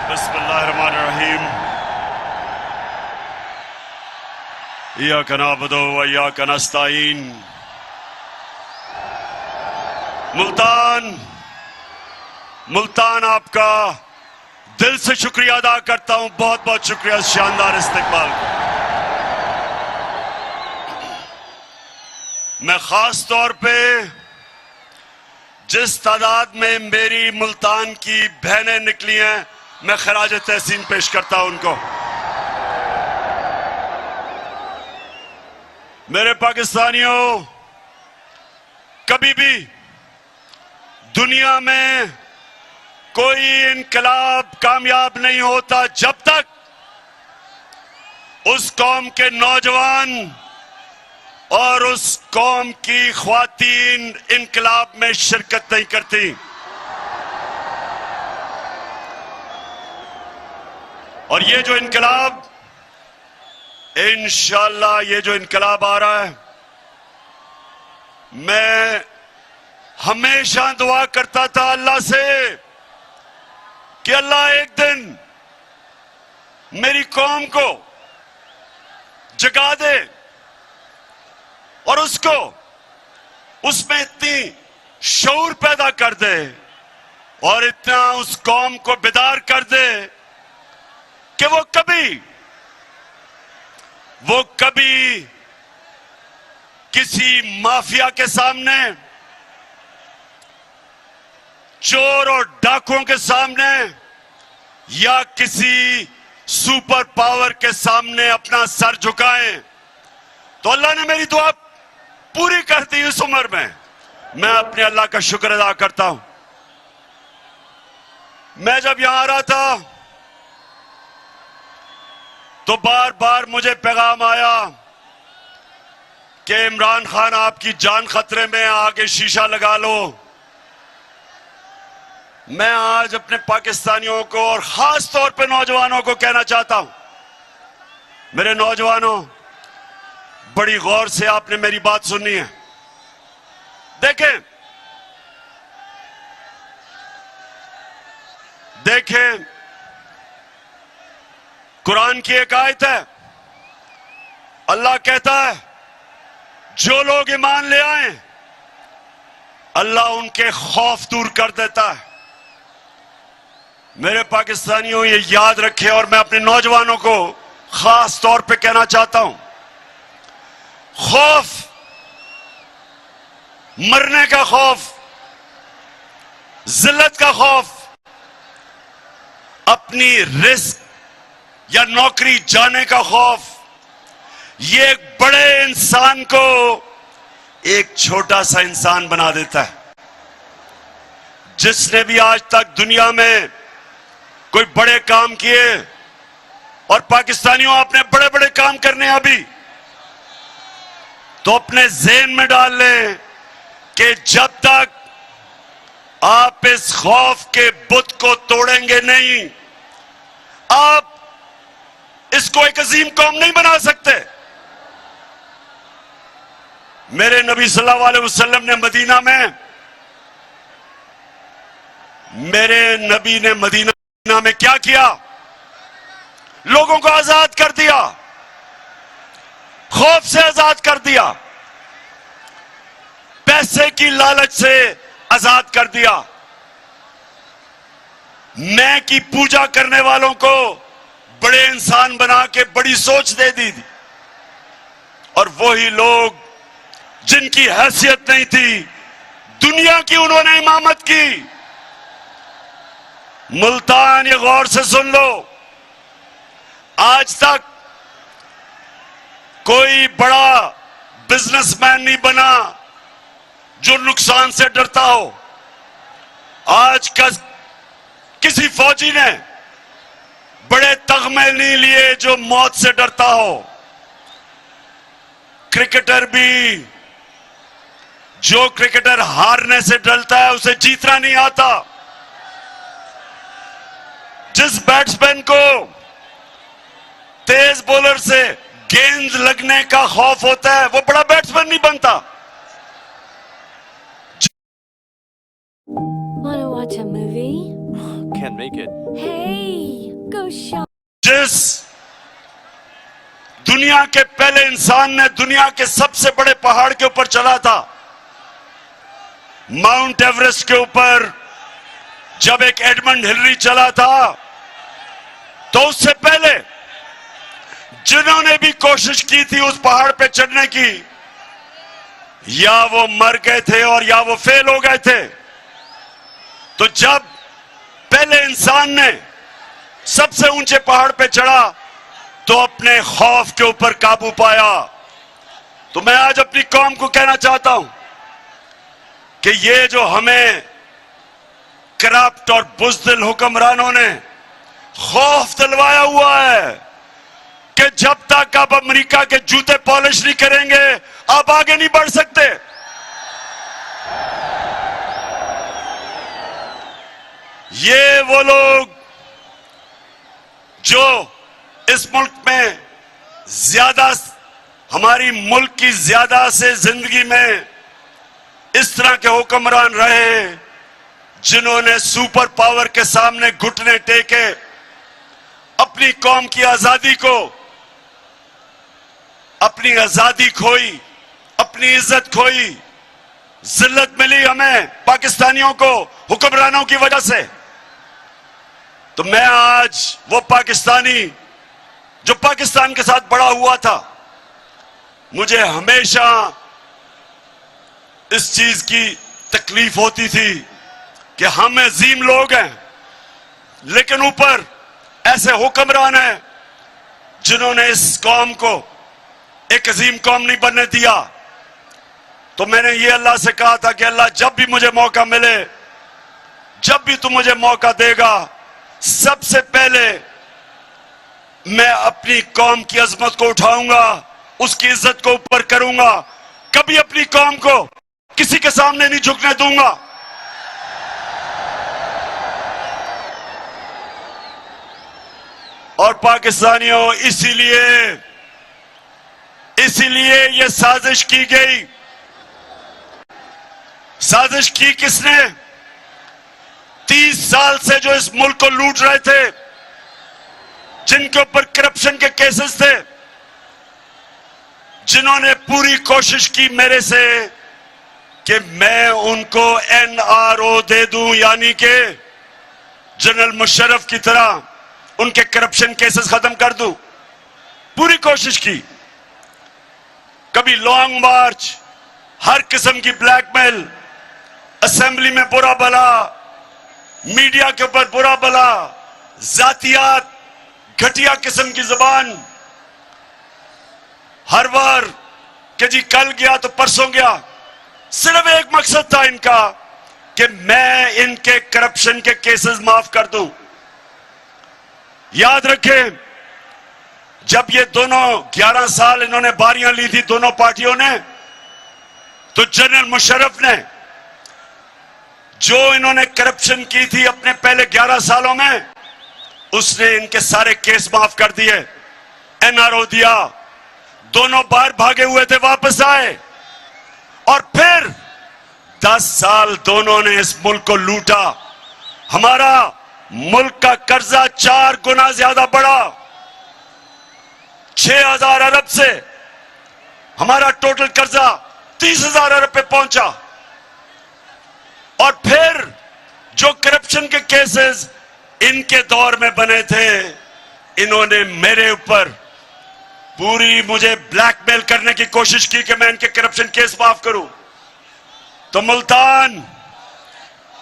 बिस्मिल्लाहिर्रहमानिर्रहीम। इय्याका नअबुदु व इय्याका नस्तईन। मुल्तान आपका दिल से शुक्रिया अदा करता हूं। बहुत बहुत शुक्रिया शानदार इस्तकबाल का। मैं खास तौर पे जिस तादाद में मेरी मुल्तान की बहनें निकली हैं, मैं खराज तहसीन पेश करता हूं उनको। मेरे पाकिस्तानियों, कभी भी दुनिया में कोई इनकलाब कामयाब नहीं होता जब तक उस कौम के नौजवान और उस कौम की ख्वातीन इनकलाब में शिरकत नहीं करती। और ये जो इनकलाब, इंशाअल्लाह ये जो इनकलाब आ रहा है, मैं हमेशा दुआ करता था अल्लाह से कि अल्लाह एक दिन मेरी कौम को जगा दे और उसको उसमें इतनी शऊर पैदा कर दे और इतना उस कौम को बेदार कर दे कि वो कभी किसी माफिया के सामने, चोर और डाकुओं के सामने या किसी सुपर पावर के सामने अपना सर झुकाएं। तो अल्लाह ने मेरी दुआ पूरी कर दी इस उम्र में। मैं अपने अल्लाह का शुक्र अदा करता हूं। मैं जब यहां आ रहा था तो बार बार मुझे पैगाम आया कि इमरान खान आपकी जान खतरे में, आगे शीशा लगा लो। मैं आज अपने पाकिस्तानियों को और खास तौर पे नौजवानों को कहना चाहता हूं, मेरे नौजवानों, बड़ी गौर से आपने मेरी बात सुननी है। देखें, कुरान की एक आयत है, अल्लाह कहता है जो लोग ईमान ले आए अल्लाह उनके खौफ दूर कर देता है। मेरे पाकिस्तानियों, ये याद रखें और मैं अपने नौजवानों को खास तौर पे कहना चाहता हूं, खौफ, मरने का खौफ, जिल्लत का खौफ, अपनी रिस्क या नौकरी जाने का खौफ, ये एक बड़े इंसान को एक छोटा सा इंसान बना देता है। जिसने भी आज तक दुनिया में कोई बड़े काम किए, और पाकिस्तानियों आपने बड़े बड़े काम करने हैं अभी, तो अपने ज़हन में डाल लें कि जब तक आप इस खौफ के बुत को तोड़ेंगे नहीं, आप इसको एक अजीम कौम नहीं बना सकते। मेरे नबी सल्लल्लाहु अलैहि वसल्लम ने मदीना में क्या किया? लोगों को आजाद कर दिया, खौफ से आजाद कर दिया, पैसे की लालच से आजाद कर दिया, मैं की पूजा करने वालों को बड़े इंसान बना के बड़ी सोच दे दी थी। और वही लोग जिनकी हैसियत नहीं थी, दुनिया की उन्होंने इमामत की। मुल्तान, ये गौर से सुन लो, आज तक कोई बड़ा बिजनेसमैन नहीं बना जो नुकसान से डरता हो। आज का किसी फौजी ने बड़े तगमे नहीं लिए जो मौत से डरता हो। क्रिकेटर भी, जो क्रिकेटर हारने से डरता है उसे जीतना नहीं आता। जिस बैट्समैन को तेज बॉलर से गेंद लगने का खौफ होता है, वो बड़ा बैट्समैन नहीं बनता। Wanna watch a movie? Can't can't make it. Hey, go show. जिस दुनिया के पहले इंसान ने दुनिया के सबसे बड़े पहाड़ के ऊपर चला था, माउंट एवरेस्ट के ऊपर, जब एक एडमंड हिलरी चला था, तो उससे पहले जिन्होंने भी कोशिश की थी उस पहाड़ पे चढ़ने की, या वो मर गए थे और या वो फेल हो गए थे। तो जब पहले इंसान ने सबसे ऊंचे पहाड़ पे चढ़ा तो अपने खौफ के ऊपर काबू पाया। तो मैं आज अपनी कौम को कहना चाहता हूं कि ये जो हमें करप्ट और बुज़दिल हुक्मरानों ने खौफ दिलवाया हुआ है कि जब तक आप अमेरिका के जूते पॉलिश नहीं करेंगे आप आगे नहीं बढ़ सकते। ये वो लोग जो इस मुल्क में ज्यादा, हमारी मुल्क की ज्यादा से जिंदगी में इस तरह के हुक्मरान रहे जिन्होंने सुपर पावर के सामने घुटने टेके, अपनी कौम की आजादी को, अपनी आजादी खोई, अपनी इज्जत खोई, जिल्लत मिली हमें पाकिस्तानियों को हुक्मरानों की वजह से। तो मैं आज वो पाकिस्तानी जो पाकिस्तान के साथ बड़ा हुआ था, मुझे हमेशा इस चीज की तकलीफ होती थी कि हम अजीम लोग हैं लेकिन ऊपर ऐसे हुक्मरान हैं जिन्होंने इस कौम को एक अजीम कौम नहीं बनने दिया। तो मैंने ये अल्लाह से कहा था कि अल्लाह जब भी मुझे मौका मिले, जब भी तू मुझे मौका देगा, सबसे पहले मैं अपनी कौम की अजमत को उठाऊंगा, उसकी इज्जत को ऊपर करूंगा, कभी अपनी कौम को किसी के सामने नहीं झुकने दूंगा। और पाकिस्तानियों, इसीलिए ये साजिश की गई। साजिश की किसने? 30 साल से जो इस मुल्क को लूट रहे थे, जिनके ऊपर करप्शन के केसेस थे, जिन्होंने पूरी कोशिश की मेरे से कि मैं उनको NRO दे दूं, यानी कि जनरल मुशर्रफ की तरह उनके करप्शन केसेस खत्म कर दूं। पूरी कोशिश की, कभी लॉन्ग मार्च, हर किस्म की ब्लैकमेल, असेंबली में बुरा भला, मीडिया के ऊपर बुरा भला, जातियात, घटिया किस्म की जुबान, हर बार कि जी कल गया तो परसों गया। सिर्फ एक मकसद था इनका कि मैं इनके करप्शन के केसेस माफ कर दूं। याद रखें, जब ये दोनों 11 साल इन्होंने बारियां ली थी दोनों पार्टियों ने, तो जनरल मुशर्रफ ने जो इन्होंने करप्शन की थी अपने पहले 11 सालों में, उसने इनके सारे केस माफ कर दिए, NRO दिया। दोनों बाहर भागे हुए थे, वापस आए, और फिर 10 साल दोनों ने इस मुल्क को लूटा। हमारा मुल्क का कर्जा 4 गुना ज्यादा बढ़ा, 6,000 अरब से हमारा टोटल कर्जा 30,000 अरब पे पहुंचा। और फिर जो करप्शन के केसेस इनके दौर में बने थे, इन्होंने मेरे ऊपर पूरी मुझे ब्लैकमेल करने की कोशिश की कि मैं इनके करप्शन केस माफ करूं। तो मुल्तान,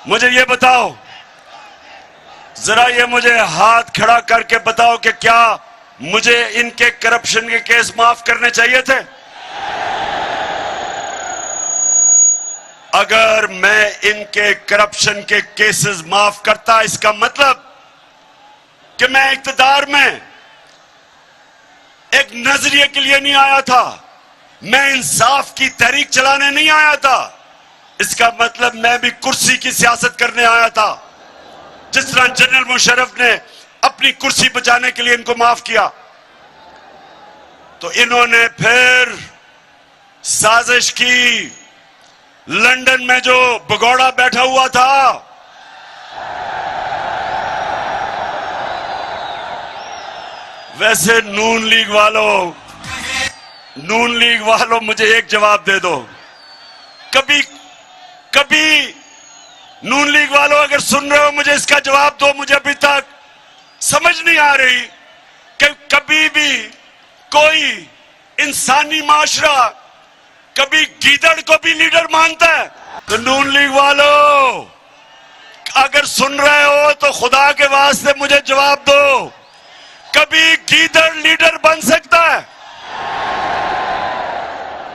मुझे ये बताओ, जरा ये मुझे हाथ खड़ा करके बताओ कि क्या मुझे इनके करप्शन के केस माफ करने चाहिए थे? अगर मैं इनके करप्शन के केसेस माफ करता, इसका मतलब कि मैं इख्तिदार में एक नजरिए के लिए नहीं आया था, मैं इंसाफ की तहरीक चलाने नहीं आया था। इसका मतलब मैं भी कुर्सी की सियासत करने आया था। जिस तरह जनरल मुशर्रफ ने अपनी कुर्सी बचाने के लिए इनको माफ किया, तो इन्होंने फिर साजिश की। लंदन में जो भगोड़ा बैठा हुआ था, वैसे नून लीग वालों मुझे एक जवाब दे दो। कभी नून लीग वालों अगर सुन रहे हो मुझे इसका जवाब दो। मुझे अभी तक समझ नहीं आ रही कि कभी भी कोई इंसानी माशरा कभी गीदड़ को भी लीडर मानता है। तो नून लीग वालों अगर सुन रहे हो तो खुदा के वास्ते मुझे जवाब दो, कभी गीदड़ लीडर बन सकता है?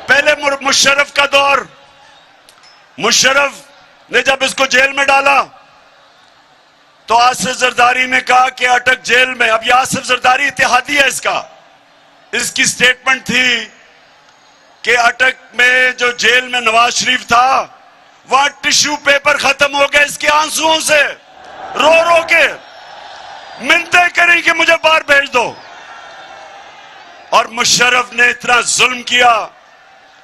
पहले मुशर्रफ का दौर, मुशर्रफ ने जब इसको जेल में डाला तो आसिफ जरदारी ने कहा कि अटक जेल में। अब ये आसिफ जरदारी इत्तेहादी है, इसकी स्टेटमेंट थी कि अटक में जो जेल में नवाज शरीफ था वहां टिश्यू पेपर खत्म हो गए इसके आंसुओं से, रो रो के मिन्नतें करी कि मुझे बाहर भेज दो। और मुशर्रफ ने इतना जुल्म किया,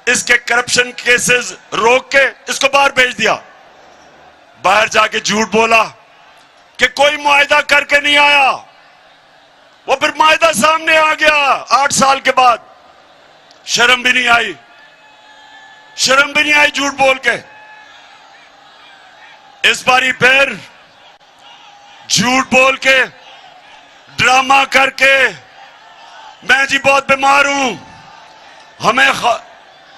इसके करप्शन केसेस रोक के इसको बाहर भेज दिया। बाहर जाके झूठ बोला कि कोई मुआहदा करके नहीं आया। वो फिर मुआहदा सामने आ गया 8 साल के बाद। शर्म भी नहीं आई, शर्म भी नहीं आई झूठ बोल के। इस बारी फिर झूठ बोल के, ड्रामा करके, मैं जी बहुत बीमार हूं,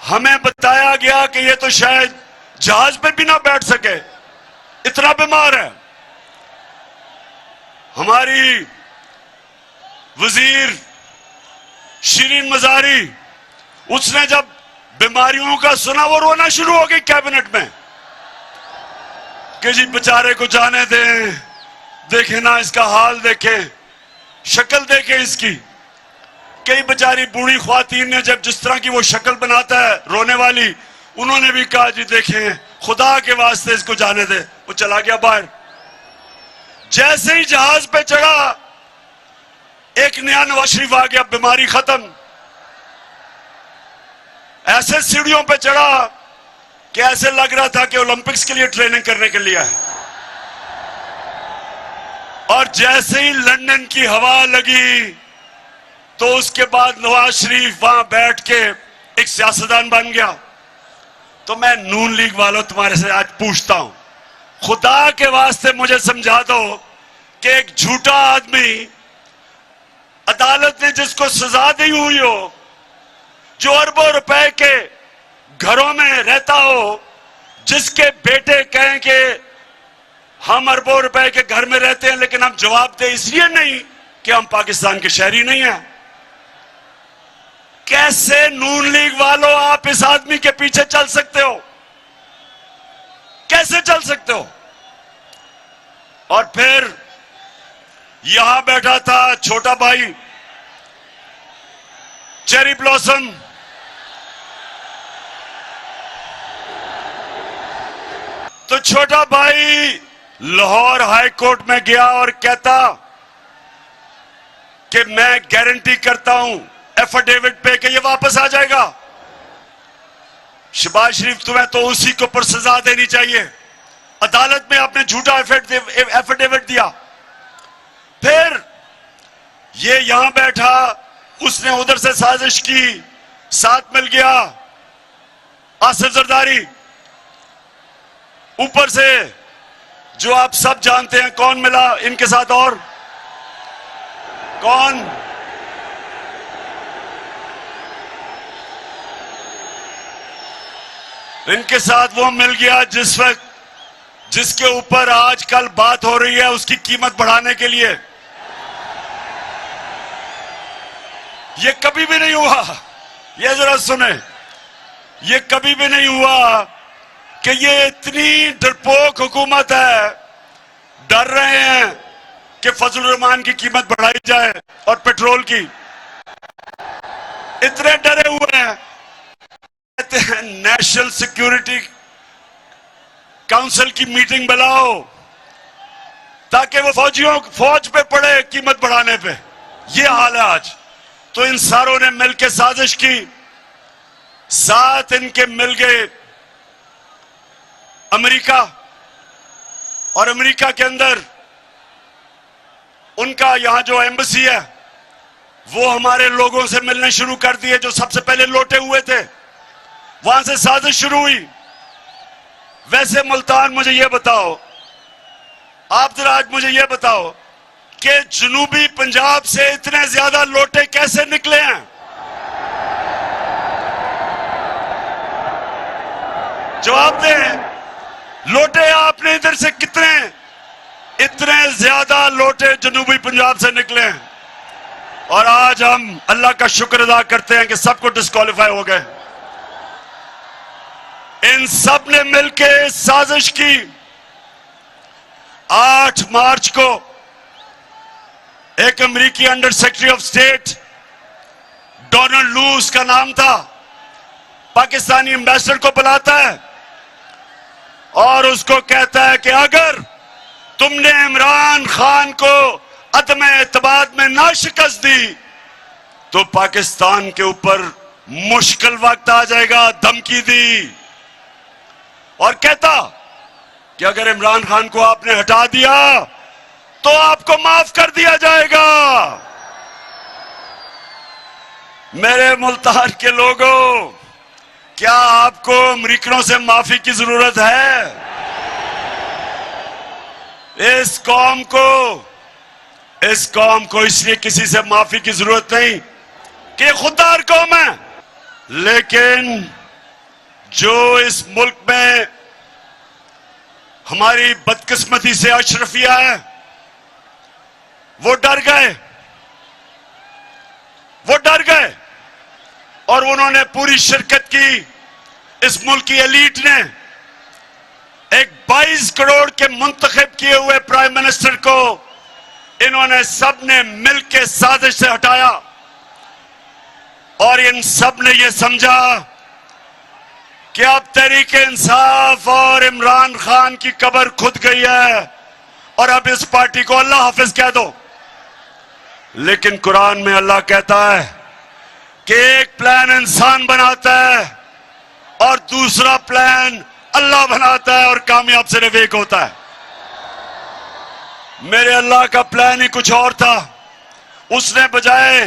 हमें बताया गया कि ये तो शायद जहाज पे भी ना बैठ सके, इतना बीमार है। हमारी वजीर शिरीन मजारी, उसने जब बीमारियों का सुना वो रोना शुरू हो गई कैबिनेट में कि जी बेचारे को जाने दें, देखे ना इसका हाल, देखे शक्ल, देखे इसकी। कई बेचारी बूढ़ी ख्वातीन ने जब जिस तरह की वो शक्ल बनाता है रोने वाली, उन्होंने भी कहा जी देखें खुदा के वास्ते इसको जाने दे। वो चला गया बाहर। जैसे ही जहाज पे चढ़ा एक नया नवाज शरीफ आ गया, बीमारी खत्म। ऐसे सीढ़ियों पे चढ़ा कि ऐसे लग रहा था कि ओलंपिक्स के लिए ट्रेनिंग करने के लिए है। और जैसे ही लंदन की हवा लगी तो उसके बाद नवाज शरीफ वहां बैठ के एक सियासतदान बन गया। तो मैं नून लीग वालों तुम्हारे से आज पूछता हूं, खुदा के वास्ते मुझे समझा दो कि एक झूठा आदमी अदालत ने जिसको सजा दी हुई हो, जो अरबों रुपए के घरों में रहता हो, जिसके बेटे कहें कि हम अरबों रुपए के घर में रहते हैं लेकिन हम जवाब दे इसलिए नहीं कि हम पाकिस्तान के शहरी नहीं हैं। कैसे नून लीग वालों आप इस आदमी के पीछे चल सकते हो? कैसे चल सकते हो? और फिर यहां बैठा था छोटा भाई चेरी ब्लॉसम, तो छोटा भाई लाहौर हाई कोर्ट में गया और कहता कि मैं गारंटी करता हूं एफिडेविट पे कि ये वापस आ जाएगा। शहबाज शरीफ तुम्हें तो उसी के ऊपर सजा देनी चाहिए। अदालत में आपने झूठा एफिडेविट दिया। फिर ये यहां बैठा, उसने उधर से साजिश की, साथ मिल गया आसिफ जरदारी, ऊपर से जो आप सब जानते हैं कौन मिला इनके साथ, और कौन? इनके साथ वो मिल गया जिसके ऊपर आजकल बात हो रही है उसकी कीमत बढ़ाने के लिए। ये कभी भी नहीं हुआ, ये जरा सुने, ये कभी भी नहीं हुआ कि ये इतनी डरपोक हुकूमत है, डर रहे हैं कि फजलुर रहमान की कीमत बढ़ाई जाए और पेट्रोल की, इतने डरे हुए हैं। कहते हैं नेशनल सिक्योरिटी काउंसिल की मीटिंग बुलाओ ताकि वो फौज पे पड़े कीमत बढ़ाने पे। ये हाल है आज। तो इन सारों ने मिलकर साजिश की, साथ इनके मिल गए अमेरिका, और अमेरिका के अंदर उनका यहां जो एम्बेसी है वो हमारे लोगों से मिलने शुरू कर दिए जो सबसे पहले लौटे हुए थे, वहां से साजिश शुरू हुई। वैसे मुल्तान, मुझे यह बताओ, आप जरा आज मुझे यह बताओ कि जनूबी पंजाब से इतने ज्यादा लोटे कैसे निकले हैं? जवाब दें। लोटे आपने इधर से इतने ज्यादा लोटे जनूबी पंजाब से निकले हैं, और आज हम अल्लाह का शुक्र अदा करते हैं कि सबको डिस्क्वालीफाई हो गए। इन सब ने मिलकर साजिश की। 8 मार्च को एक अमेरिकी under secretary of state, Donald Luce का नाम था, पाकिस्तानी एम्बेसडर को बुलाता है और उसको कहता है कि अगर तुमने इमरान खान को अदम एतमाद में ना शिकस्त दी तो पाकिस्तान के ऊपर मुश्किल वक्त आ जाएगा। धमकी दी और कहता कि अगर इमरान खान को आपने हटा दिया तो आपको माफ कर दिया जाएगा। मेरे मुल्तान के लोगों, क्या आपको अमेरिकनों से माफी की जरूरत है? इस कौम को इसलिए किसी से माफी की जरूरत नहीं कि खुददार कौम है, लेकिन जो इस मुल्क में हमारी बदकिस्मती से अशरफिया है, वो डर गए और उन्होंने पूरी शिरकत की। इस मुल्क की एलीट ने एक 22 करोड़ के मुंतखब किए हुए प्राइम मिनिस्टर को इन्होंने सबने मिलकर साजिश से हटाया, और इन सब ने यह समझा कि अब तहरीक इंसाफ और इमरान खान की कब्र खुद गई है और अब इस पार्टी को अल्लाह हाफिज कह दो। लेकिन कुरान में अल्लाह कहता है कि एक प्लान इंसान बनाता है और दूसरा प्लान अल्लाह बनाता है, और कामयाब सिर्फ एक होता है। मेरे अल्लाह का प्लान ही कुछ और था। उसने बजाय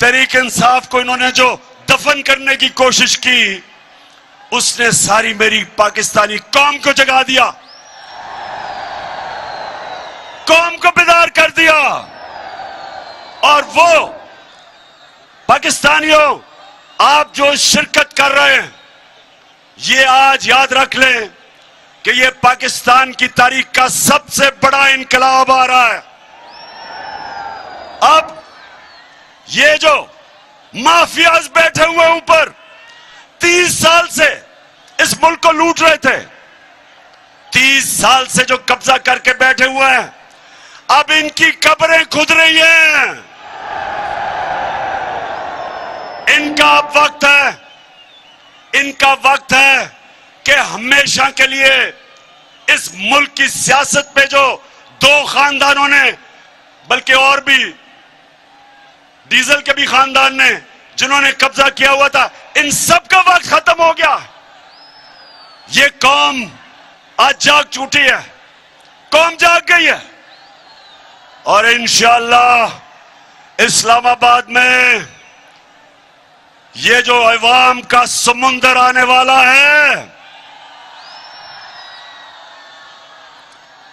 तहरीक इंसाफ को इन्होंने जो दफन करने की कोशिश की, उसने सारी मेरी पाकिस्तानी कौम को जगा दिया, कौम को बेदार कर दिया। और वो पाकिस्तानियों, आप जो शिरकत कर रहे हैं, ये आज याद रख लें कि ये पाकिस्तान की तारीख का सबसे बड़ा इनकलाब आ रहा है। अब ये जो माफियाज बैठे हुए ऊपर 30 साल से इस मुल्क को लूट रहे थे, 30 साल से जो कब्जा करके बैठे हुए हैं, अब इनकी कब्रें खुद रही हैं। इनका अब वक्त है कि हमेशा के लिए इस मुल्क की सियासत पे जो 2 खानदानों ने, बल्कि और भी डीजल के भी खानदान ने जिन्होंने कब्जा किया हुआ था, इन सब का वक्त खत्म हो गया। ये कौम आज जाग चुकी है, कौम जाग गई है, और इंशाअल्लाह इस्लामाबाद में ये जो अवाम का समुंदर आने वाला है।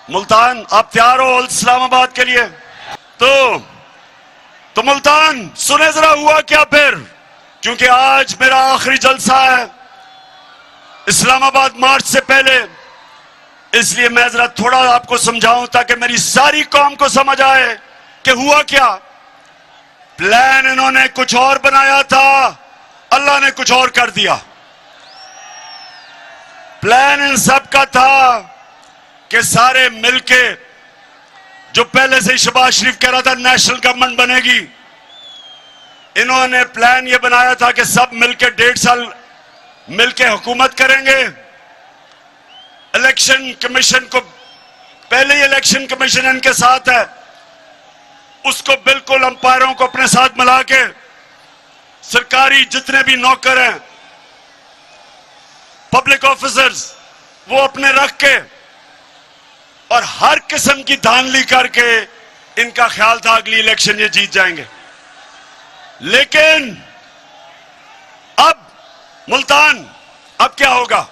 मुल्तान, आप तैयार हो इस्लामाबाद के लिए? तो मुल्तान सुने जरा हुआ क्या फिर, क्योंकि आज मेरा आखिरी जलसा है इस्लामाबाद मार्च से पहले, इसलिए मैं जरा थोड़ा आपको समझाऊं ताकि मेरी सारी कौम को समझ आए कि हुआ क्या। प्लान इन्होंने कुछ और बनाया था, अल्लाह ने कुछ और कर दिया। प्लान इन सब का था कि सारे मिलके, जो पहले से ही शहबाज शरीफ कह रहा था नेशनल गवर्नमेंट बनेगी, इन्होंने प्लान ये बनाया था कि सब मिलके 1.5 साल मिलके हुकूमत करेंगे। इलेक्शन कमीशन को, पहले ही इलेक्शन कमीशन इनके साथ है, उसको बिल्कुल अंपायरों को अपने साथ मिला के सरकारी जितने भी नौकर हैं, पब्लिक ऑफिसर्स, वो अपने रख के और हर किस्म की धांधली करके इनका ख्याल था अगली इलेक्शन ये जीत जाएंगे। लेकिन अब मुल्तान, अब क्या होगा?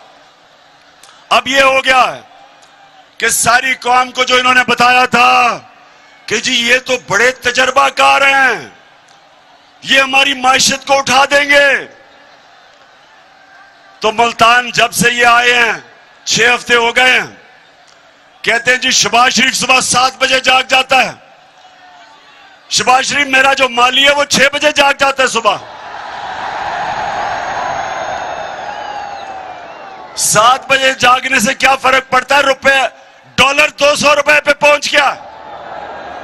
अब ये हो गया है कि सारी कौम को जो इन्होंने बताया था कि जी ये तो बड़े तजर्बाकार हैं, ये हमारी मायशत को उठा देंगे, तो मुल्तान जब से ये आए हैं 6 हफ्ते हो गए हैं, कहते हैं जी शहबाज शरीफ सुबह 7 बजे जाग जाता है। शहबाज शरीफ मेरा जो माली है वो 6 बजे जाग जाता है सुबह। 7 बजे जागने से क्या फर्क पड़ता है? रुपए डॉलर 200 रुपए पे पहुंच गया,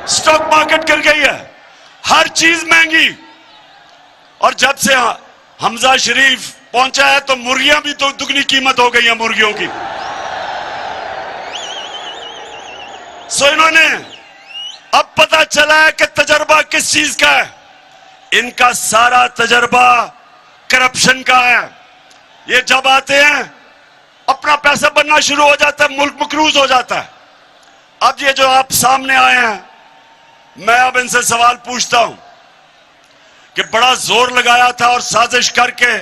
स्टॉक मार्केट गिर गई है, हर चीज महंगी। और जब से हमजा शरीफ पहुंचा है तो मुर्गियां भी तो दुगनी कीमत हो गई है मुर्गियों की। सो इन्होंने अब पता चला है कि तजर्बा किस चीज का है। इनका सारा तजर्बा करप्शन का है। ये जब आते हैं अपना पैसा बनना शुरू हो जाता है, मुल्क मकरूज हो जाता है। अब ये जो आप सामने आए हैं, मैं अब इनसे सवाल पूछता हूं कि बड़ा जोर लगाया था और साजिश करके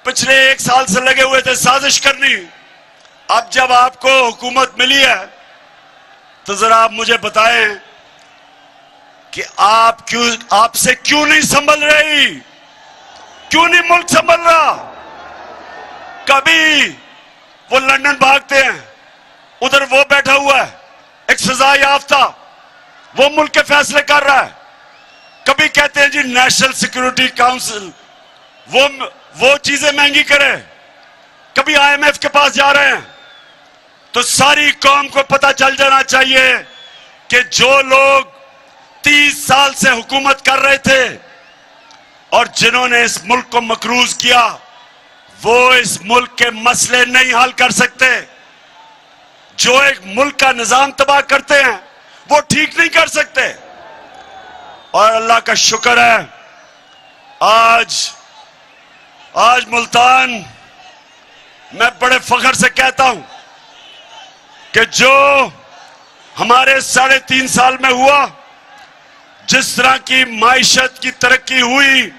पिछले 1 साल से लगे हुए थे साजिश करनी। अब जब आपको हुकूमत मिली है तो जरा आप मुझे बताएं कि आपसे क्यों नहीं संभल रही, क्यों नहीं मुल्क संभल रहा? कभी वो लंदन भागते हैं, उधर वो बैठा हुआ है एक सजा याफ्ता, वो मुल्क के फैसले कर रहा है। कभी कहते हैं जी नेशनल सिक्योरिटी काउंसिल वो चीजें महंगी करे, कभी IMF के पास जा रहे हैं। तो सारी कौम को पता चल जाना चाहिए कि जो लोग 30 साल से हुकूमत कर रहे थे और जिन्होंने इस मुल्क को मकरूज किया, वो इस मुल्क के मसले नहीं हल कर सकते। जो एक मुल्क का निजाम तबाह करते हैं वो ठीक नहीं कर सकते। और अल्लाह का शुक्र है आज मुल्तान, मैं बड़े फख्र से कहता हूं कि जो हमारे 3.5 साल में हुआ, जिस तरह की माइशत की तरक्की हुई,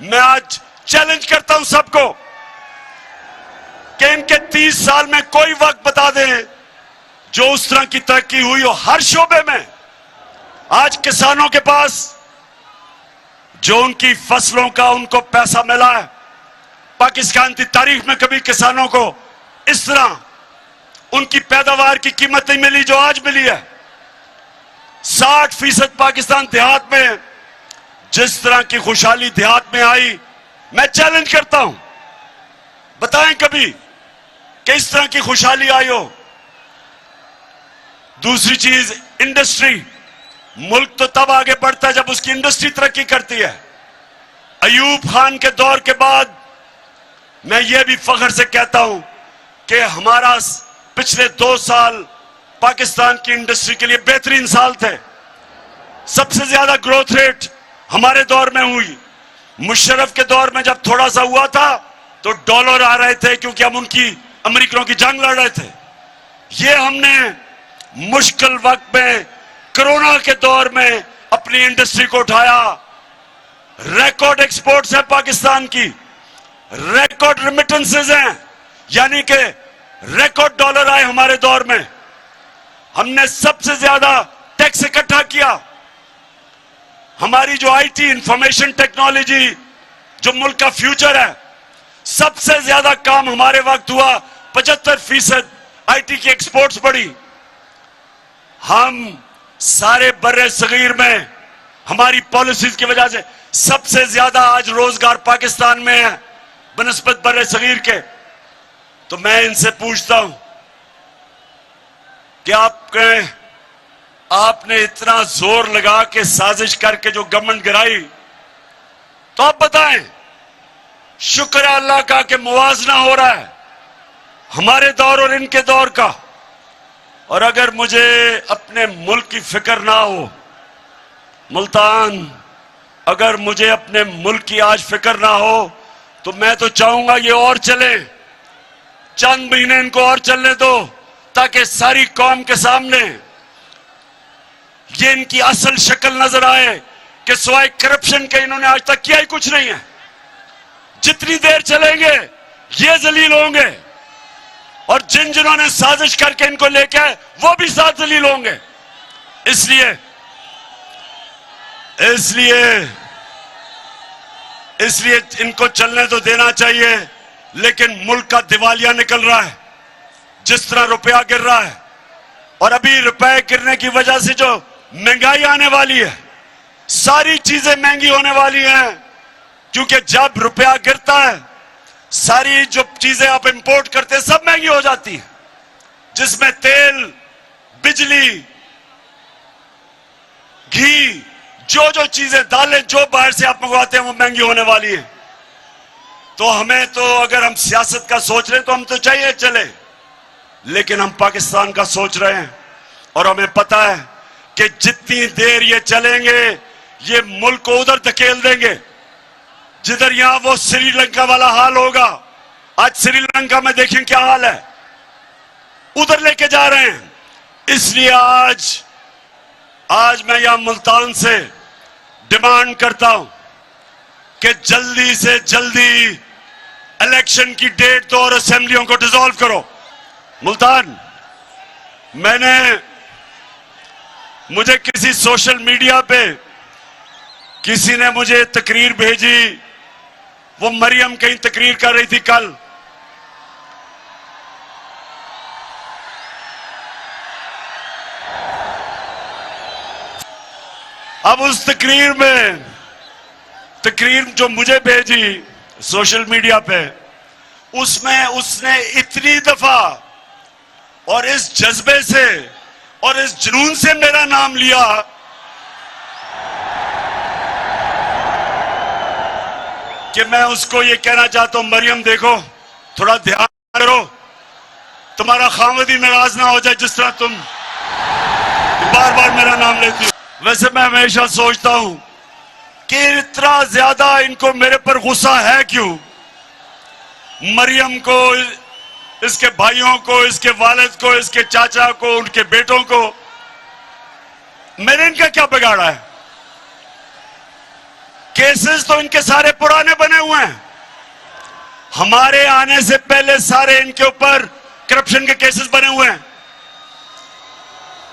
मैं आज चैलेंज करता हूं सबको कि इनके 30 साल में कोई वक्त बता दें जो उस तरह की तरक्की हुई हो हर शोबे में। आज किसानों के पास जो उनकी फसलों का उनको पैसा मिला है, पाकिस्तान की तारीख में कभी किसानों को इस तरह उनकी पैदावार की कीमत नहीं मिली जो आज मिली है। 60% पाकिस्तान देहात में जिस तरह की खुशहाली देहात में आई, मैं चैलेंज करता हूं, बताएं कभी कि इस तरह की खुशहाली आई हो। दूसरी चीज इंडस्ट्री, मुल्क तो तब आगे बढ़ता है जब उसकी इंडस्ट्री तरक्की करती है। अयूब खान के दौर के बाद मैं ये भी फख्र से कहता हूं कि हमारा पिछले 2 साल पाकिस्तान की इंडस्ट्री के लिए बेहतरीन साल थे। सबसे ज्यादा ग्रोथ रेट हमारे दौर में हुई। मुशर्रफ के दौर में जब थोड़ा सा हुआ था तो डॉलर आ रहे थे क्योंकि हम उनकी अमेरिकनों की जंग लड़ रहे थे। ये हमने मुश्किल वक्त में कोरोना के दौर में अपनी इंडस्ट्री को उठाया। रिकॉर्ड एक्सपोर्ट्स है पाकिस्तान की, रिकॉर्ड रिमिटेंसेस हैं, यानी कि रिकॉर्ड डॉलर आए हमारे दौर में। हमने सबसे ज्यादा टैक्स इकट्ठा किया। हमारी जो आईटी इंफॉर्मेशन टेक्नोलॉजी जो मुल्क का फ्यूचर है, सबसे ज्यादा काम हमारे वक्त हुआ। 75% आईटी की एक्सपोर्ट्स बढ़ी। हम सारे बर्रे सगीर में हमारी पॉलिसीज की वजह से सबसे ज्यादा आज रोजगार पाकिस्तान में है बनस्बत बर्रे सगीर के। तो मैं इनसे पूछता हूं कि आपने इतना जोर लगा के साजिश करके जो गवर्नमेंट गिराई, तो आप बताएं, शुक्र है अल्लाह का कि मुवाजना हो रहा है हमारे दौर और इनके दौर का। और अगर मुझे अपने मुल्क की फिक्र ना हो मुल्तान, अगर मुझे अपने मुल्क की आज फिक्र ना हो तो मैं तो चाहूंगा ये और चले, चंद महीने इनको और चलने दो ताकि सारी कौम के सामने ये इनकी असल शक्ल नजर आए कि सिवाय करप्शन के इन्होंने आज तक किया ही कुछ नहीं है। जितनी देर चलेंगे ये जलील होंगे और जिन्होंने साजिश करके इनको लेके आए वो भी साथ जलील होंगे। इसलिए इनको चलने तो देना चाहिए, लेकिन मुल्क का दिवालिया निकल रहा है। जिस तरह रुपया गिर रहा है और अभी रुपए गिरने की वजह से जो महंगाई आने वाली है, सारी चीजें महंगी होने वाली हैं, क्योंकि जब रुपया गिरता है सारी जो चीजें आप इंपोर्ट करते हैं सब महंगी हो जाती है, जिसमें तेल, बिजली, घी, जो चीजें, दालें जो बाहर से आप मंगवाते हैं वो महंगी होने वाली है। तो हमें तो अगर हम सियासत का सोच रहे हैं तो हम तो चाहिए चले, लेकिन हम पाकिस्तान का सोच रहे हैं और हमें पता है कि जितनी देर ये चलेंगे ये मुल्क को उधर धकेल देंगे जिधर यहां वो श्रीलंका वाला हाल होगा। आज श्रीलंका में देखें क्या हाल है, उधर लेके जा रहे हैं। इसलिए आज मैं यहां मुल्तान से डिमांड करता हूं कि जल्दी से जल्दी इलेक्शन की डेट दो और असेंबलियों को डिसॉल्व करो। मुल्तान, मुझे किसी सोशल मीडिया पे किसी ने मुझे तकरीर भेजी, वो मरियम कहीं तकरीर कर रही थी कल, अब उस तकरीर जो मुझे भेजी सोशल मीडिया पे, उसमें उसने इतनी दफा और इस जज्बे से और इस जुनून से मेरा नाम लिया कि मैं उसको ये कहना चाहता हूं, मरियम देखो, थोड़ा ध्यान करो, तुम्हारा खामद ही नाराज ना हो जाए जिस तरह तुम बार बार मेरा नाम लेती हो। वैसे मैं हमेशा सोचता हूं कि इतना ज्यादा इनको मेरे पर गुस्सा है क्यों। मरियम को, इसके भाइयों को, इसके वालिद को, इसके चाचा को, उनके बेटों को, मैंने इनका क्या बिगाड़ा है। केसेस तो इनके सारे पुराने बने हुए हैं, हमारे आने से पहले सारे इनके ऊपर करप्शन के केसेस बने हुए हैं।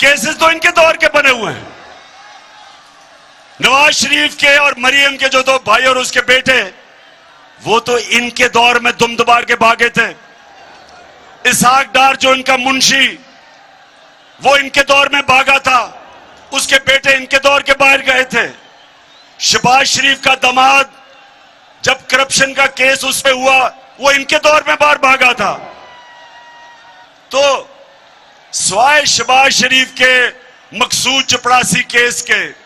केसेस तो इनके दौर के बने हुए हैं। नवाज शरीफ के और मरियम के जो दो भाई और उसके बेटे, वो तो इनके दौर में दुम दबा के भागे थे। इसहाक डार जो इनका मुंशी, वो इनके दौर में भागा था, उसके बेटे इनके दौर के बाहर गए थे। शहबाज शरीफ का दामाद, जब करप्शन का केस उस पे हुआ, वो इनके दौर में बाहर भागा था। तो स्वाय शहबाज शरीफ के मकसूद चपड़ासी केस के,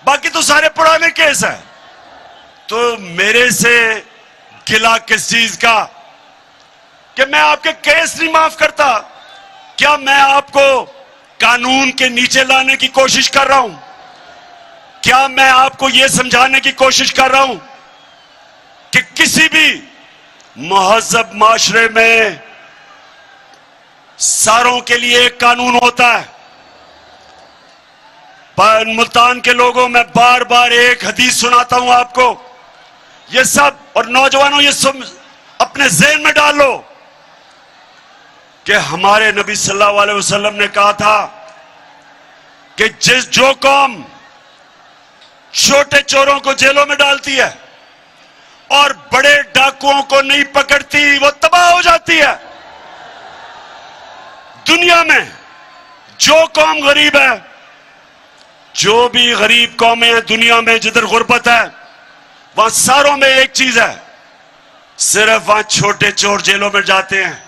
बाकी तो सारे पुराने केस हैं। तो मेरे से गिला किस चीज का कि मैं आपके केस नहीं माफ करता? क्या मैं आपको कानून के नीचे लाने की कोशिश कर रहा हूं? क्या मैं आपको यह समझाने की कोशिश कर रहा हूं कि किसी भी महज़ब माशरे में सारों के लिए एक कानून होता है? पर मुल्तान के लोगों, मैं बार बार एक हदीस सुनाता हूं आपको, ये सब, और नौजवानों ये सब अपने ज़हन में डाल लो कि हमारे नबी सल्लल्लाहु अलैहि वसल्लम ने कहा था कि जो कौम छोटे चोरों को जेलों में डालती है और बड़े डाकुओं को नहीं पकड़ती, वो तबाह हो जाती है। दुनिया में जो कौम गरीब है, जो भी गरीब कौमें हैं दुनिया में, जिधर गुर्बत है, वहां सारों में एक चीज है, सिर्फ वहां छोटे चोर जेलों में जाते हैं।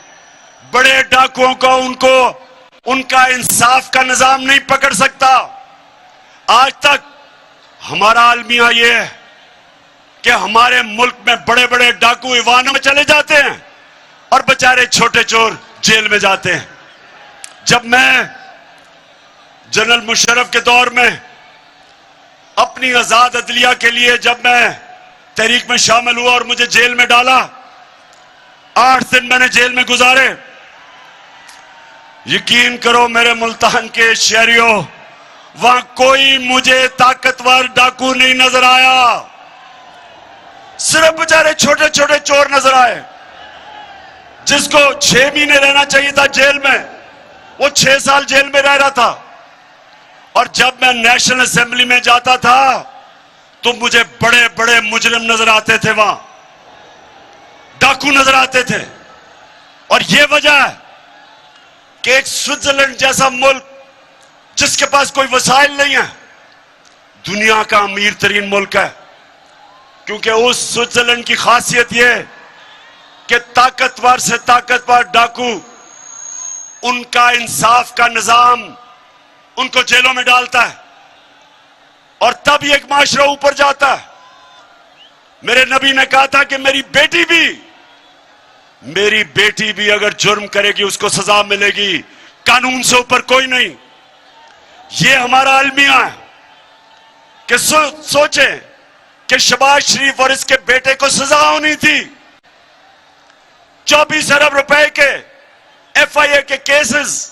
बड़े डाकुओं को उनका इंसाफ का निजाम नहीं पकड़ सकता। आज तक हमारा अलमिया ये है कि हमारे मुल्क में बड़े बड़े डाकू ईवानों में चले जाते हैं और बेचारे छोटे चोर जेल में जाते हैं। जब मैं जनरल मुशर्रफ के दौर में अपनी आजाद अदलिया के लिए जब मैं तहरीक में शामिल हुआ और मुझे जेल में डाला, 8 दिन मैंने जेल में गुजारे। यकीन करो मेरे मुल्तान के शहरियों, वहां कोई मुझे ताकतवर डाकू नहीं नजर आया, सिर्फ बेचारे छोटे छोटे चोर नजर आए। जिसको 6 महीने रहना चाहिए था जेल में, वो 6 साल जेल में रह रहा था। और जब मैं नेशनल असेंबली में जाता था तो मुझे बड़े बड़े मुजरिम नजर आते थे, वहां डाकू नजर आते थे। और यह वजह है कि एक स्विट्जरलैंड जैसा मुल्क जिसके पास कोई वसाइल नहीं है, दुनिया का अमीर तरीन मुल्क है, क्योंकि उस स्विट्जरलैंड की खासियत यह कि ताकतवर से ताकतवर डाकू, उनका इंसाफ का निजाम उनको जेलों में डालता है और तब ये एक माशरा ऊपर जाता है। मेरे नबी ने कहा था कि मेरी बेटी भी अगर जुर्म करेगी उसको सजा मिलेगी, कानून से ऊपर कोई नहीं। ये हमारा अलमिया है कि सोचे कि शहबाज शरीफ और इसके बेटे को सजा होनी थी। 24 अरब रुपए के FIA के केसेस,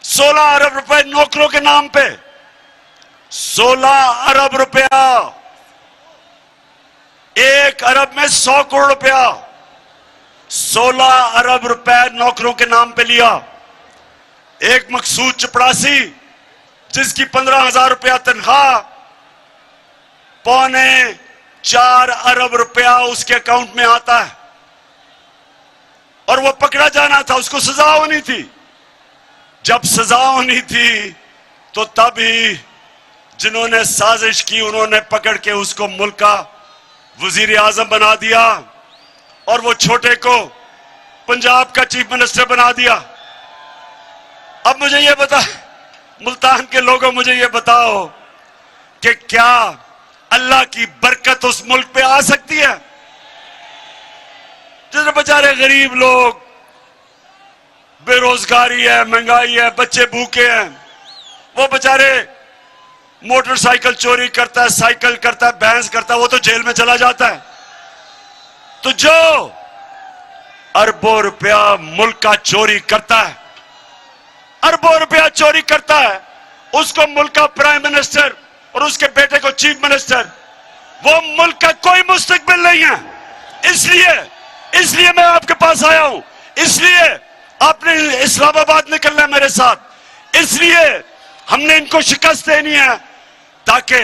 16 अरब रुपए नौकरों के नाम पे, 16 अरब रुपया, 1 अरब में 100 करोड़ रुपया, 16 अरब रुपए नौकरों के नाम पे लिया। एक मकसूद चपड़ासी जिसकी 15,000 रुपया तनख्वाह, 4.25 अरब रुपया उसके अकाउंट में आता है और वो पकड़ा जाना था, उसको सजा होनी थी। जब सजा होनी थी तो तभी जिन्होंने साजिश की उन्होंने पकड़ के उसको मुल्क का वजीर आजम बना दिया और वो छोटे को पंजाब का चीफ मिनिस्टर बना दिया। अब मुझे ये बता, मुल्तान के लोगों, मुझे ये बताओ कि क्या अल्लाह की बरकत उस मुल्क पे आ सकती है जिसमें बेचारे गरीब लोग, बेरोजगारी है, महंगाई है, बच्चे भूखे हैं, वो बेचारे मोटरसाइकिल चोरी करता है, साइकिल करता है, भैंस करता है, वो तो जेल में चला जाता है। तो जो अरबों रुपया मुल्क का चोरी करता है, अरबों रुपया चोरी करता है, उसको मुल्क का प्राइम मिनिस्टर और उसके बेटे को चीफ मिनिस्टर, वो मुल्क का कोई मुस्तकबिल नहीं है। इसलिए मैं आपके पास आया हूं, इसलिए आपने इस्लामाबाद निकलना है मेरे साथ, इसलिए हमने इनको शिकस्त देनी है ताकि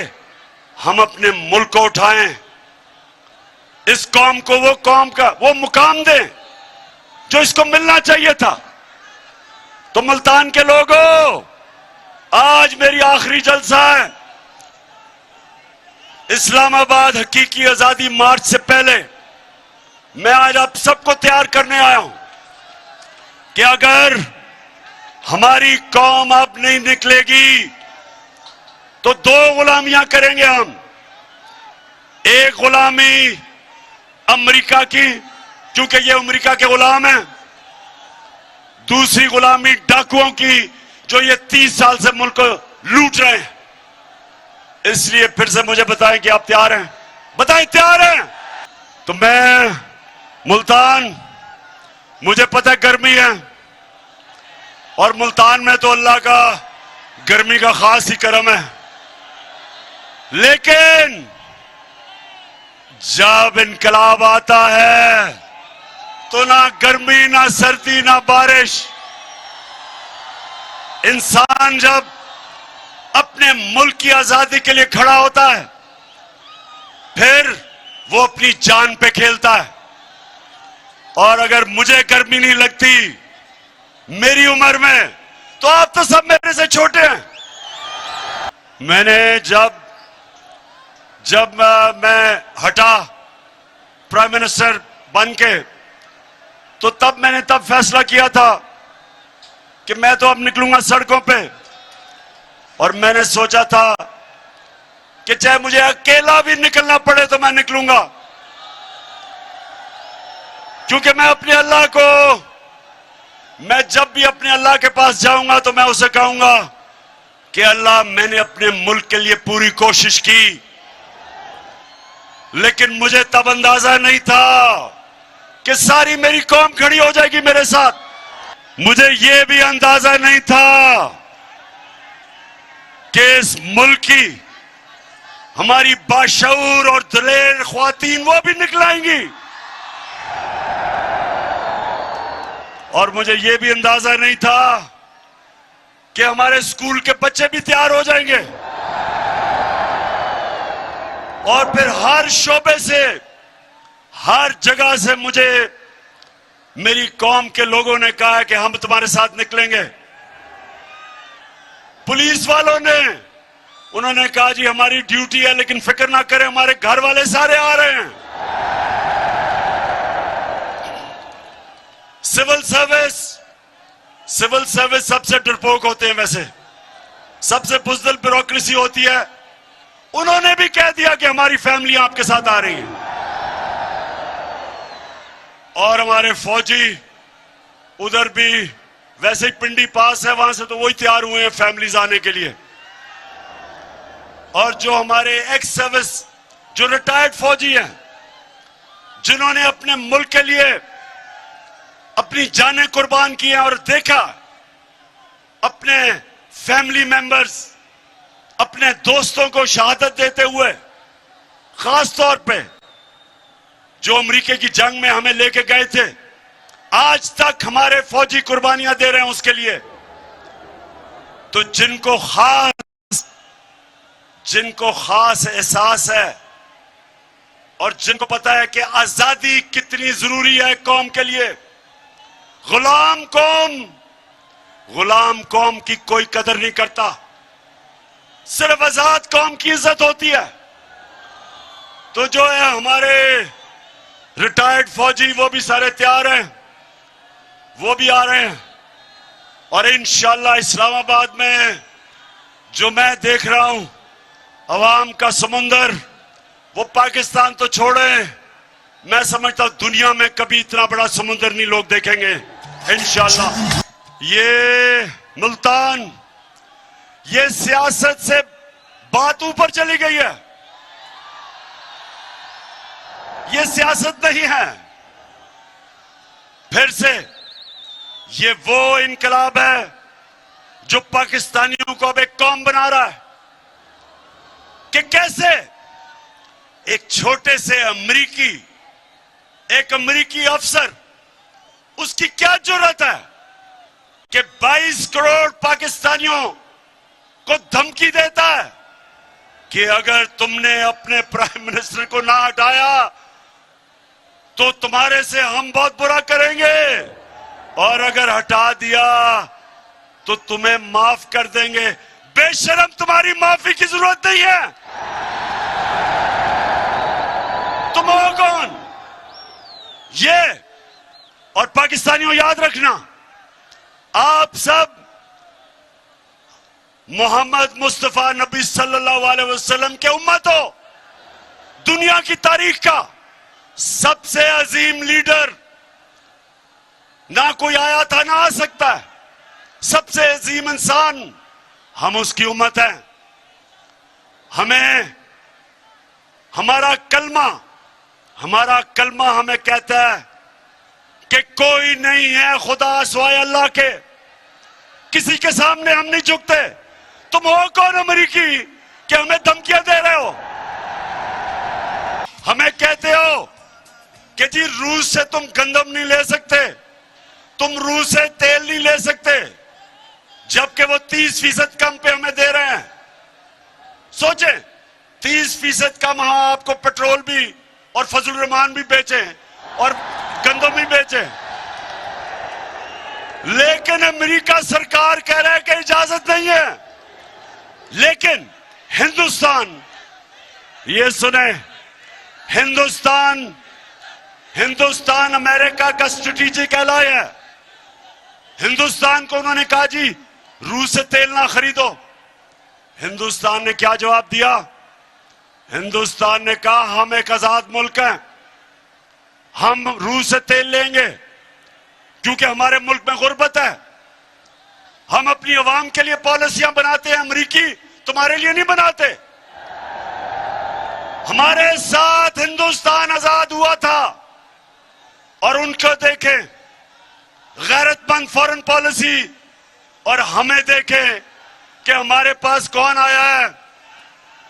हम अपने मुल्क को उठाएं, इस कौम को वो मुकाम दें जो इसको मिलना चाहिए था। तो मुल्तान के लोगों, आज मेरी आखिरी जलसा है। इस्लामाबाद हकीकी आजादी मार्च से पहले मैं आज आप सबको तैयार करने आया हूं कि अगर हमारी कौम अब नहीं निकलेगी तो 2 गुलामियां करेंगे हम। एक गुलामी अमेरिका की, क्योंकि ये अमेरिका के गुलाम हैं। दूसरी गुलामी डाकुओं की, जो ये 30 साल से मुल्क को लूट रहे हैं। इसलिए फिर से मुझे बताएं कि आप तैयार हैं? बताएं तैयार हैं? तो मैं मुल्तान, मुझे पता है गर्मी है और मुल्तान में तो अल्लाह का गर्मी का खास ही करम है, लेकिन जब इनकलाब आता है तो ना गर्मी, ना सर्दी, ना बारिश। इंसान जब अपने मुल्क की आजादी के लिए खड़ा होता है फिर वो अपनी जान पे खेलता है। और अगर मुझे गर्मी नहीं लगती मेरी उम्र में, तो आप तो सब मेरे से छोटे हैं। मैंने जब मैं हटा प्राइम मिनिस्टर बन के, तो मैंने तब फैसला किया था कि मैं तो अब निकलूंगा सड़कों पे। और मैंने सोचा था कि चाहे मुझे अकेला भी निकलना पड़े तो मैं निकलूंगा, क्योंकि मैं अपने अल्लाह को, मैं जब भी अपने अल्लाह के पास जाऊंगा तो मैं उसे कहूंगा कि अल्लाह, मैंने अपने मुल्क के लिए पूरी कोशिश की, लेकिन मुझे तब अंदाजा नहीं था कि सारी मेरी कौम खड़ी हो जाएगी मेरे साथ। मुझे यह भी अंदाजा नहीं था कि इस मुल्क की हमारी बाशऊर और दलेर ख्वातीन वो भी निकलाएंगी। और मुझे ये भी अंदाजा नहीं था कि हमारे स्कूल के बच्चे भी तैयार हो जाएंगे। और फिर हर शोबे से, हर जगह से मुझे मेरी कौम के लोगों ने कहा कि हम तुम्हारे साथ निकलेंगे। पुलिस वालों ने, उन्होंने कहा जी हमारी ड्यूटी है लेकिन फिक्र ना करें, हमारे घर वाले सारे आ रहे हैं। सिविल सर्विस सबसे डरपोक होते हैं, वैसे सबसे बुज़दिल ब्यूरोक्रेसी होती है। उन्होंने भी कह दिया कि हमारी फैमिली आपके साथ आ रही है। और हमारे फौजी उधर भी, वैसे ही पिंडी पास है, वहां से तो वही तैयार हुए हैं फैमिलीज आने के लिए। और जो हमारे एक्स सर्विस, जो रिटायर्ड फौजी हैं, जिन्होंने अपने मुल्क के लिए अपनी जानें कुर्बान की हैं और देखा अपने फैमिली मेंबर्स, अपने दोस्तों को शहादत देते हुए, खास तौर पे जो अमेरिका की जंग में हमें लेके गए थे, आज तक हमारे फौजी कुर्बानियां दे रहे हैं उसके लिए। तो जिनको खास एहसास है और जिनको पता है कि आजादी कितनी जरूरी है कौम के लिए, गुलाम कौम की कोई कदर नहीं करता, सिर्फ आजाद कौम की इज्जत होती है। तो जो है हमारे रिटायर्ड फौजी, वो भी सारे तैयार हैं, वो भी आ रहे हैं। और इंशाअल्लाह इस्लामाबाद में जो मैं देख रहा हूं, अवाम का समुंदर, वो पाकिस्तान तो छोड़े, मैं समझता हूं दुनिया में कभी इतना बड़ा समुंदर नहीं लोग देखेंगे इंशाअल्लाह। ये मुल्तान, ये सियासत से बात ऊपर चली गई है, ये सियासत नहीं है। फिर से ये वो इनकलाब है जो पाकिस्तानियों को अब एक कौम बना रहा है कि कैसे एक छोटे से एक अमेरिकी अफसर, उसकी क्या जरूरत है कि 22 करोड़ पाकिस्तानियों को धमकी देता है कि अगर तुमने अपने प्राइम मिनिस्टर को ना हटाया तो तुम्हारे से हम बहुत बुरा करेंगे, और अगर हटा दिया तो तुम्हें माफ कर देंगे। बेशरम, तुम्हारी माफी की जरूरत नहीं है। तुम हो कौन? ये, और पाकिस्तानियों याद रखना, आप सब मोहम्मद मुस्तफा नबी सल्लल्लाहु अलैहि वसल्लम के उम्मत हो। दुनिया की तारीख का सबसे अजीम लीडर ना कोई आया था, ना आ सकता है। सबसे अजीम इंसान, हम उसकी उम्मत है। हमें हमारा कलमा हमें कहता है कि कोई नहीं है खुदा सिवाय अल्लाह के, किसी के सामने हम नहीं झुकते। तुम हो कौन अमेरिकी कि हमें धमकियां दे रहे हो? हमें कहते हो कि जी रूस से तुम गंदम नहीं ले सकते, तुम रूस से तेल नहीं ले सकते, जबकि वो 30% कम पे हमें दे रहे हैं। सोचे 30% कम, हाँ आपको पेट्रोल भी और फजल रहमान भी बेचे और गंदम भी बेचे, लेकिन अमेरिका सरकार कह रहा है कि इजाजत नहीं है। लेकिन हिंदुस्तान, ये सुने, हिंदुस्तान अमेरिका का स्ट्रेटेजिक एलाय है। हिंदुस्तान को उन्होंने कहा जी रूस से तेल ना खरीदो। हिंदुस्तान ने क्या जवाब दिया? हिंदुस्तान ने कहा हम एक आजाद मुल्क हैं, हम रूस से तेल लेंगे क्योंकि हमारे मुल्क में गुर्बत है। हम अपनी अवाम के लिए पॉलिसियां बनाते हैं, अमेरिकी तुम्हारे लिए नहीं बनाते। हमारे साथ हिंदुस्तान आजाद हुआ था और उनको देखें गैरतमंद फॉरेन पॉलिसी, और हमें देखें कि हमारे पास कौन आया है,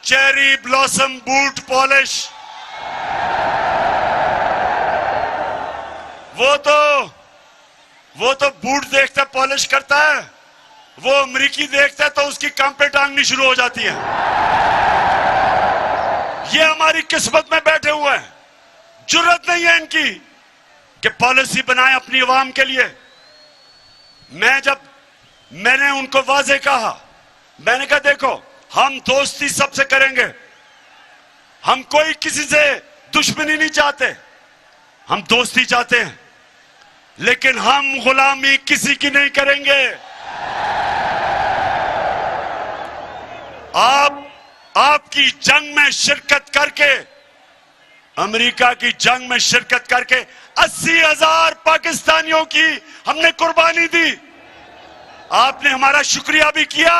चेरी ब्लॉसम बूट पॉलिश। वो तो बूट देखता पॉलिश करता है, वो अमेरिकी देखता है तो उसकी कांपे टांगनी शुरू हो जाती है। ये हमारी किस्मत में बैठे हुए हैं। जुर्रत नहीं है इनकी कि पॉलिसी बनाए अपनी अवाम के लिए। मैंने उनको वाजे कहा, मैंने कहा देखो हम दोस्ती सबसे करेंगे, हम कोई किसी से दुश्मनी नहीं चाहते, हम दोस्ती चाहते हैं, लेकिन हम गुलामी किसी की नहीं करेंगे। आपकी जंग में शिरकत करके, अमेरिका की जंग में शिरकत करके 80,000 पाकिस्तानियों की हमने कुर्बानी दी। आपने हमारा शुक्रिया भी किया,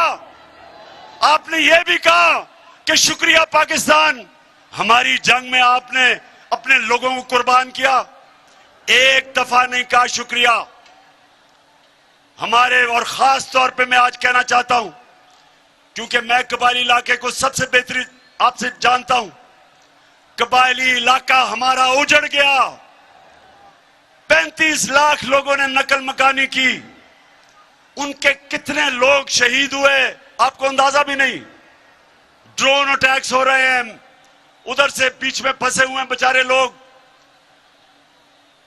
आपने यह भी कहा कि शुक्रिया पाकिस्तान, हमारी जंग में आपने अपने लोगों को कुर्बान किया। एक दफा नहीं कहा शुक्रिया हमारे। और खास तौर पे मैं आज कहना चाहता हूं, क्योंकि मैं कबायली इलाके को सबसे बेहतरीन आपसे जानता हूं। कबायली इलाका हमारा उजड़ गया, 35 लाख लोगों ने नकल मकानी की, उनके कितने लोग शहीद हुए आपको अंदाजा भी नहीं। ड्रोन अटैक्स हो रहे हैं, उधर से बीच में फंसे हुए हैं बेचारे लोग।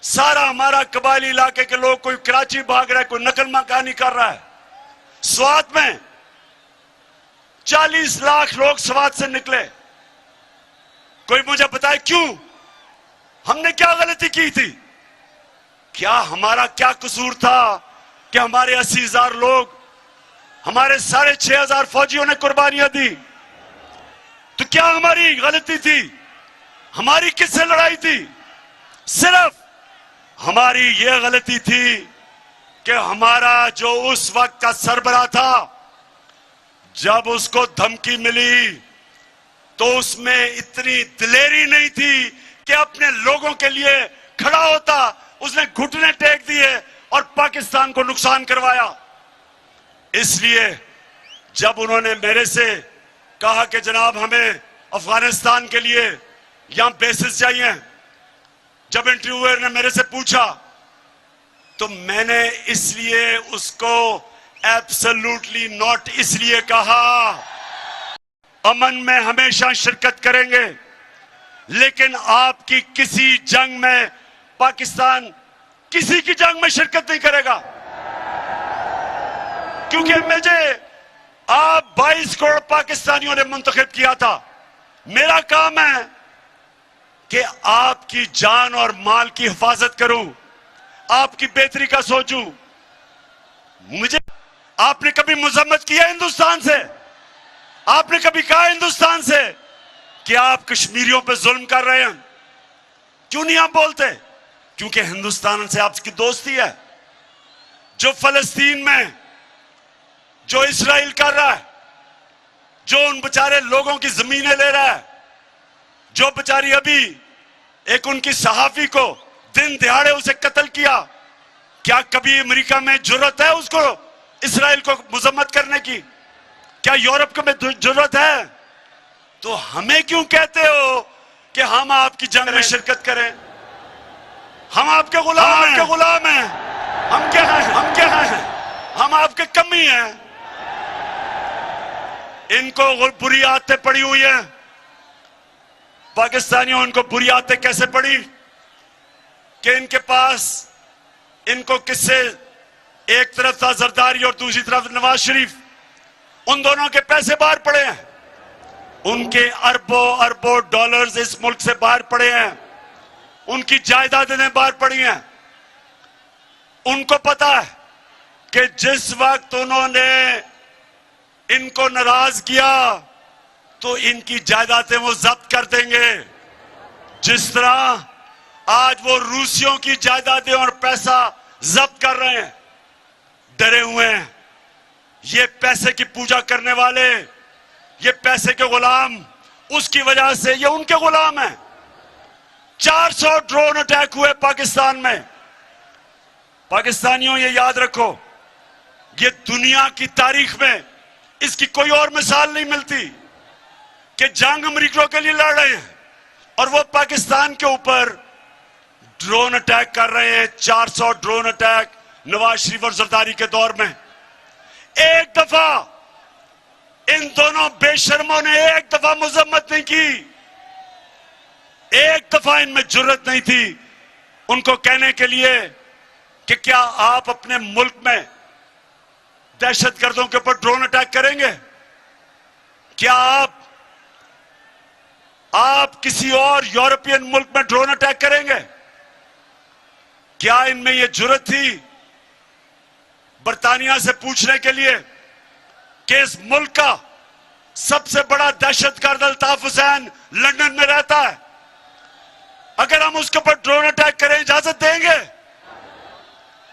सारा हमारा कबायली इलाके के लोग, कोई कराची भाग रहा है, कोई नकल मकानी कर रहा है। स्वात में 40 लाख लोग स्वात से निकले। कोई मुझे बताए क्यों? हमने क्या गलती की थी? क्या हमारा क्या कसूर था कि हमारे 80,000 लोग, हमारे 6,500 फौजियों ने कुर्बानियां दी? तो क्या हमारी गलती थी? हमारी किससे लड़ाई थी? सिर्फ हमारी यह गलती थी कि हमारा जो उस वक्त का सरबराह था, जब उसको धमकी मिली तो उसमें इतनी दिलेरी नहीं थी कि अपने लोगों के लिए खड़ा होता। उसने घुटने टेक दिए और पाकिस्तान को नुकसान करवाया। इसलिए जब उन्होंने मेरे से कहा कि जनाब हमें अफगानिस्तान के लिए यहां बेसिस चाहिए, जब इंटरव्यूअर ने मेरे से पूछा तो मैंने इसलिए उसको एब्सोल्युटली नॉट इसलिए कहा। अमन में हमेशा शिरकत करेंगे, लेकिन आपकी किसी जंग में, पाकिस्तान किसी की जंग में शिरकत नहीं करेगा। क्योंकि मुझे आप 22 करोड़ पाकिस्तानियों ने मुंतखब किया था। मेरा काम है कि आपकी जान और माल की हिफाजत करूं, आपकी बेहतरी का सोचूं। मुझे आपने कभी मुजम्मत किया हिंदुस्तान से? आपने कभी कहा हिंदुस्तान से कि आप कश्मीरियों पे जुल्म कर रहे हैं? क्यों नहीं आप बोलते? क्योंकि हिंदुस्तान से आपकी दोस्ती है। जो फलस्तीन में जो इस्राइल कर रहा है, जो उन बेचारे लोगों की जमीनें ले रहा है, जो बेचारी अभी एक उनकी सहाफी को दिन दिहाड़े उसे कत्ल किया, क्या कभी अमेरिका में जुर्रत है उसको इस्राइल को मुजम्मत करने की? क्या यूरोप को में जरूरत है? तो हमें क्यों कहते हो कि हम आपकी जंग में शिरकत करें? हम आपके गुलाम हैं। हम क्या हैं? हम आपके कमी हैं। इनको बुरी आदतें पड़ी हुई हैं। पाकिस्तानियों इनको बुरी आदतें कैसे पड़ी कि इनके पास, इनको किससे, एक तरफ था जरदारी और दूसरी तरफ नवाज शरीफ, उन दोनों के पैसे बाहर पड़े हैं। उनके अरबों डॉलर्स इस मुल्क से बाहर पड़े हैं। उनकी जायदादें बाहर पड़ी हैं। उनको पता है कि जिस वक्त उन्होंने इनको नाराज किया तो इनकी जायदादें वो जब्त कर देंगे। जिस तरह आज वो रूसियों की जायदादें और पैसा जब्त कर रहे हैं, डरे हुए हैं। ये पैसे की पूजा करने वाले, ये पैसे के गुलाम, उसकी वजह से ये उनके गुलाम हैं। 400 ड्रोन अटैक हुए पाकिस्तान में। पाकिस्तानियों ये याद रखो, ये दुनिया की तारीख में इसकी कोई और मिसाल नहीं मिलती कि जंग अमरीकियों के लिए लड़ रहे हैं और वो पाकिस्तान के ऊपर ड्रोन अटैक कर रहे हैं। 400 ड्रोन अटैक नवाज शरीफ और जरदारी के दौर में। एक दफा इन दोनों बेशर्मों ने एक दफा मजम्मत नहीं की, एक दफा इनमें जुर्रत नहीं थी उनको कहने के लिए कि क्या आप अपने मुल्क में दहशतगर्दों के ऊपर ड्रोन अटैक करेंगे? क्या आप किसी और यूरोपियन मुल्क में ड्रोन अटैक करेंगे? क्या इनमें यह जुर्रत थी बरतानिया से पूछने के लिए कि इस मुल्क का सबसे बड़ा दहशतगर्द अल्ताफ हुसैन लंदन में रहता है, अगर हम उसके ऊपर ड्रोन अटैक करें इजाजत देंगे?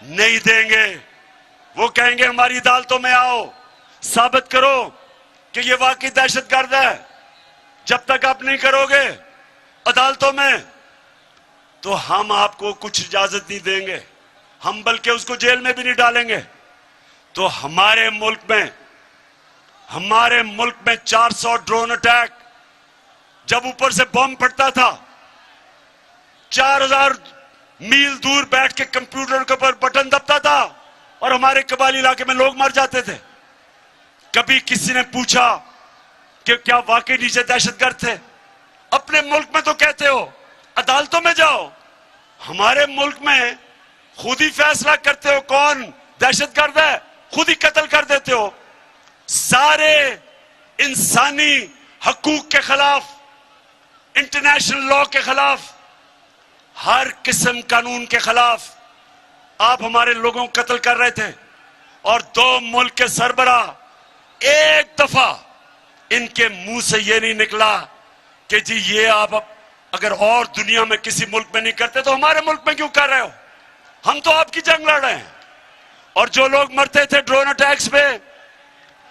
नहीं देंगे। वो कहेंगे हमारी अदालतों में आओ, साबित करो कि ये वाकई दहशतगर्द है। जब तक आप नहीं करोगे अदालतों में तो हम आपको कुछ इजाजत नहीं देंगे, हम बल्कि उसको जेल में भी नहीं डालेंगे। तो हमारे मुल्क में 400 ड्रोन अटैक, जब ऊपर से बॉम्ब फटता था 4000 मील दूर बैठ के कंप्यूटर के ऊपर बटन दबता था और हमारे कबाली इलाके में लोग मर जाते थे। कभी किसी ने पूछा कि क्या वाकई नीचे दहशतगर्द थे? अपने मुल्क में तो कहते हो अदालतों में जाओ, हमारे मुल्क में खुद ही फैसला करते हो कौन दहशतगर्द है, खुद ही कत्ल कर देते हो। सारे इंसानी हकूक के खिलाफ, इंटरनेशनल लॉ के खिलाफ, हर किस्म कानून के खिलाफ आप हमारे लोगों को कत्ल कर रहे थे। और दो मुल्क के सरबराह एक दफा इनके मुंह से यह नहीं निकला कि जी ये आप अगर और दुनिया में किसी मुल्क में नहीं करते तो हमारे मुल्क में क्यों कर रहे हो? हम तो आपकी जंग लड़ रहे हैं। और जो लोग मरते थे ड्रोन अटैक्स पे,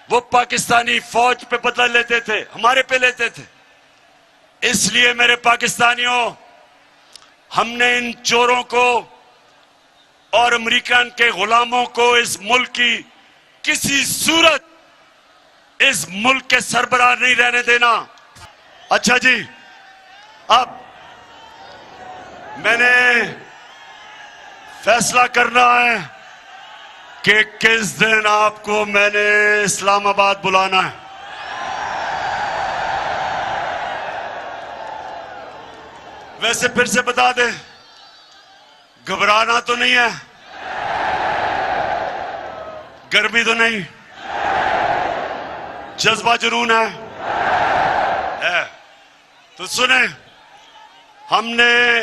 वो पाकिस्तानी फौज पे बदला लेते थे, हमारे पे लेते थे। इसलिए मेरे पाकिस्तानियों, हमने इन चोरों को और अमेरिकन के गुलामों को इस मुल्क की किसी सूरत इस मुल्क के सरबराह नहीं रहने देना। अच्छा जी, अब मैंने फैसला करना है कि किस दिन आपको मैंने इस्लामाबाद बुलाना है। वैसे फिर से बता दें, घबराना तो नहीं है, गर्मी तो नहीं, जज्बा जुनून है। तो सुने, हमने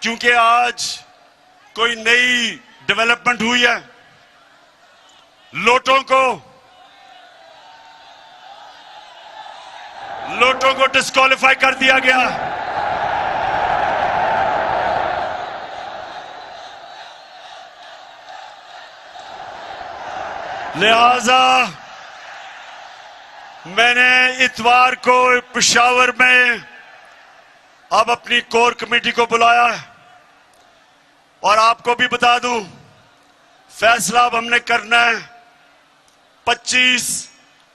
क्योंकि आज कोई नई डेवलपमेंट हुई है, लोटों को डिस्क्वालीफाई कर दिया गया। लिहाजा मैंने इतवार को पेशावर में अब अपनी कोर कमेटी को बुलाया है। और आपको भी बता दूं, फैसला अब हमने करना है 25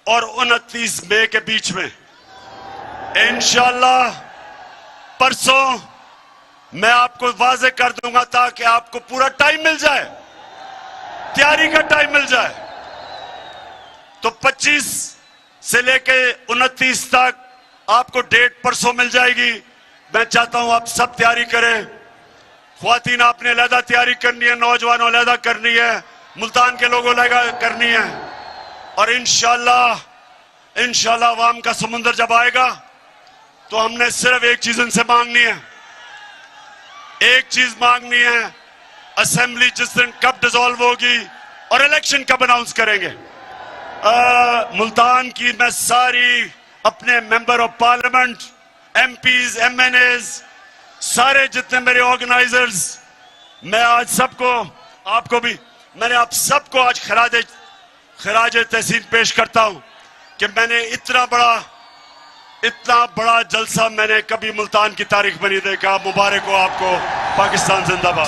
और 29 मई के बीच में। इंशाअल्लाह परसों मैं आपको वाज़े कर दूंगा ताकि आपको पूरा टाइम मिल जाए, तैयारी का टाइम मिल जाए। तो 25 से लेके 29 तक आपको डेट परसों मिल जाएगी। मैं चाहता हूं आप सब तैयारी करें। ख्वातीन आपने अलहदा तैयारी करनी है, नौजवानों अलहदा करनी है, मुल्तान के लोगों अलहदा करनी है। और इंशाल्लाह अवाम का समुंदर जब आएगा तो हमने सिर्फ एक चीज उनसे मांगनी है, एक चीज मांगनी है, असेंबली जिस दिन कब डिसॉल्व होगी और इलेक्शन कब अनाउंस करेंगे। मुल्तान की मैं सारी अपने member of parliament, MPs, MNAs, सारे जितने मेरे ऑर्गेनाइजर्स, मैं आज सबको, आपको भी, मैंने आप सबको आज खराज तहसीन पेश करता हूं कि मैंने इतना बड़ा जलसा मैंने कभी मुल्तान की तारीख में नहीं देखा। मुबारक हो आपको। पाकिस्तान जिंदाबाद।